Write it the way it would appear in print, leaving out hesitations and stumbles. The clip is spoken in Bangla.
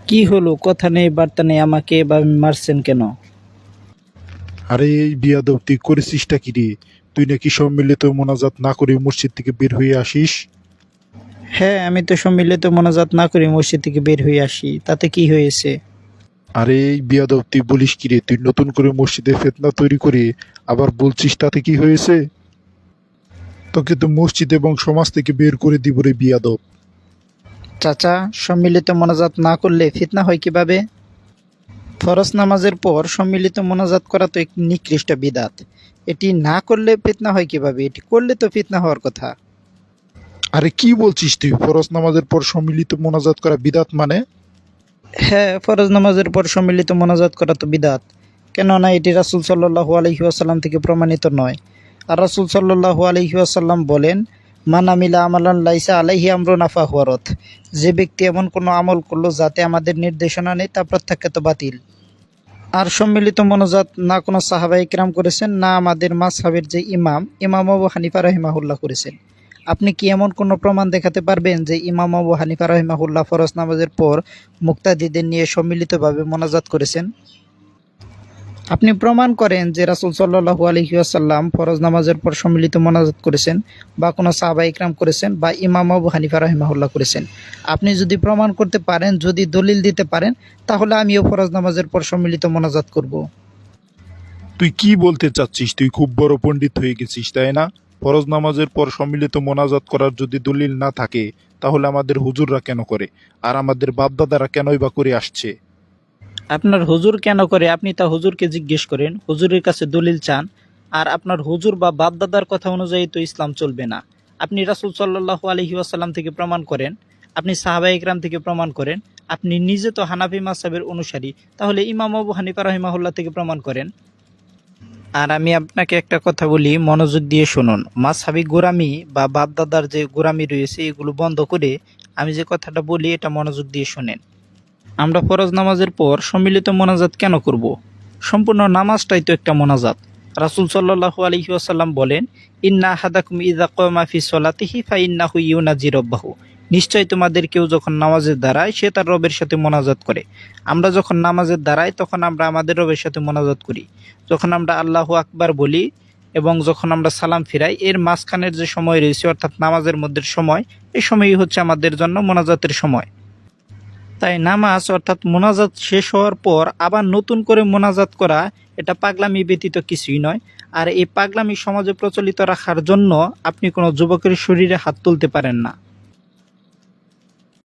কি হলো, কথা নেই বার্তা নেই, আমাকে এভাবে মারছেন কেন? আরে এই বিয়াদব, তুই করেছিসটা কি রে? তুই নাকি সম্মিলিত মোনাজাত না করে মসজিদ থেকে বের হয়ে আসিস। হ্যাঁ, আমি তো সম্মিলিত মোনাজাত না করে মসজিদ থেকে বের হয়ে আসি, তাতে কি হয়েছে? আরে এই বিয়াদব, তুই বলিস কি রে? তুই নতুন করে মসজিদে ফিতনা তৈরি করে আবার বলছিস তাতে কি হয়েছে? তোকে তো মসজিদ এবং সমাজ থেকে বের করে দিব রে বিয়াদব। চাচা, সম্মিলিত মোনাজাত না করলে ফিতনা হয় কিভাবে? ফরজ নামাজের পর সম্মিলিত মোনাজাত করা তো এক নিকৃষ্ট বিদাত। এটি না করলে ফিতনা হয় কিভাবে? এটি করলে তো ফিতনা হওয়ার কথা। আরে কি বলছিস তুই? ফরজ নামাজের পর সম্মিলিত মোনাজাত করা বিদাত মানে? হ্যাঁ, ফরজ নামাজের পর সম্মিলিত মোনাজাত করা তো বিদাত। কেননা এটি রাসূল সাল্লাল্লাহু আলাইহি ওয়াসাল্লাম থেকে প্রমাণিত নয়। আর রাসূল সাল্লাল্লাহু আলাইহি ওয়াসাল্লাম বলেন, মান আমিলা আমালান লাইসা আলাইহি আমরুনা ফাহুয়া রদ। যে ব্যক্তি এমন কোনো আমল করলো যাতে আমাদের নির্দেশনা নেই, তা প্রত্যাখ্যাত, বাতিল। আর সম্মিলিত মোনাজাত না কোনো সাহাবায়ে কেরাম করেছেন, না আমাদের মাযহাবের যে ইমাম আবু হানিফা রাহিমাহুল্লাহ করেছেন। আপনি কি এমন কোনো প্রমাণ দেখাতে পারবেন যে ইমাম আবু হানিফা রাহিমাহুল্লাহ ফরজ নামাজের পর মুক্তাদিদের নিয়ে সম্মিলিতভাবে মোনাজাত করেছেন? আপনি প্রমাণ করেন যে রাসূল সাল্লাল্লাহু আলাইহি ওয়াসাল্লাম ফরজ নামাজের পর সম্মিলিত মোনাজাত করেছেন, বা কোনো সাহাবায়ে কেরাম করেছেন, বা ইমাম আবু হানিফা রাহিমাহুল্লাহ করেছেন। আপনি যদি প্রমাণ করতে পারেন, যদি দলিল দিতে পারেন, তাহলে আমিও ফরজ নামাজের পর সম্মিলিত মোনাজাত করব। তুই কি বলতে চাচ্ছিস? তুই খুব বড় পণ্ডিত হয়ে গেছিস, তাই না? ফরজ নামাজের পর সম্মিলিত মোনাজাত করার যদি দলিল না থাকে, তাহলে আমাদের হুজুররা কেন করে? আর আমাদের বাপদাদারা কেনই বা করে আসছে? আপনার হুজুর কেন করে আপনি তা হুজুরকে জিজ্ঞেস করেন, হুজুরের কাছে দলিল চান। আর আপনার হুজুর বা বাপদাদার কথা অনুযায়ী তো ইসলাম চলবে না। আপনি রাসূল সাল্লাল্লাহু আলাইহি ওয়াসাল্লাম থেকে প্রমাণ করেন, আপনি সাহাবায়ে কেরাম থেকে প্রমাণ করেন। আপনি নিজে তো হানাফি মাযহাবের অনুসারী, তাহলে ইমাম আবু হানিফা রাহিমাহুল্লাহ থেকে প্রমাণ করেন। আর আমি আপনাকে একটা কথা বলি, মনোযোগ দিয়ে শুনুন। মাযহাবি গোঁড়ামি বা বাপদাদার যে গোঁড়ামি রয়েছে, এগুলো বন্ধ করে আমি যে কথাটা বলি এটা মনোযোগ দিয়ে শুনেন। আমরা ফরজ নামাজের পর সম্মিলিত মোনাজাত কেন করব? সম্পূর্ণ নামাজটাই তো একটা মোনাজাত। রাসূল সাল্লাল্লাহু আলাইহি ওয়াসাল্লাম বলেন, ইন্না আহাদাকুম ইযা কামা ফি সলাতিহি ফাইন্নাহু ইউনাজি রাব্বাহু। নিশ্চয় তোমাদের কেউ যখন নামাজের দাঁড়ায় সে তার রবের সাথে মোনাজাত করে। আমরা যখন নামাজের দাঁড়াই তখন আমরা আমাদের রবের সাথে মোনাজাত করি। যখন আমরা আল্লাহু আকবার বলি এবং যখন আমরা সালাম ফিরাই, এর মাঝখানের যে সময় রয়েছে অর্থাৎ নামাজের মধ্যে সময়, এই সময়ই হচ্ছে আমাদের জন্য মোনাজাতের সময়। তাই নামাজ অর্থাৎ মোনাজাত শেষ হওয়ার পর আবার নতুন করে মোনাজাত করা, এটা পাগলামি ব্যতীত কিছুই নয়। আর এই পাগলামি সমাজে প্রচলিত রাখার জন্য আপনি কোনো যুবকের শরীরে হাত তুলতে পারেন না।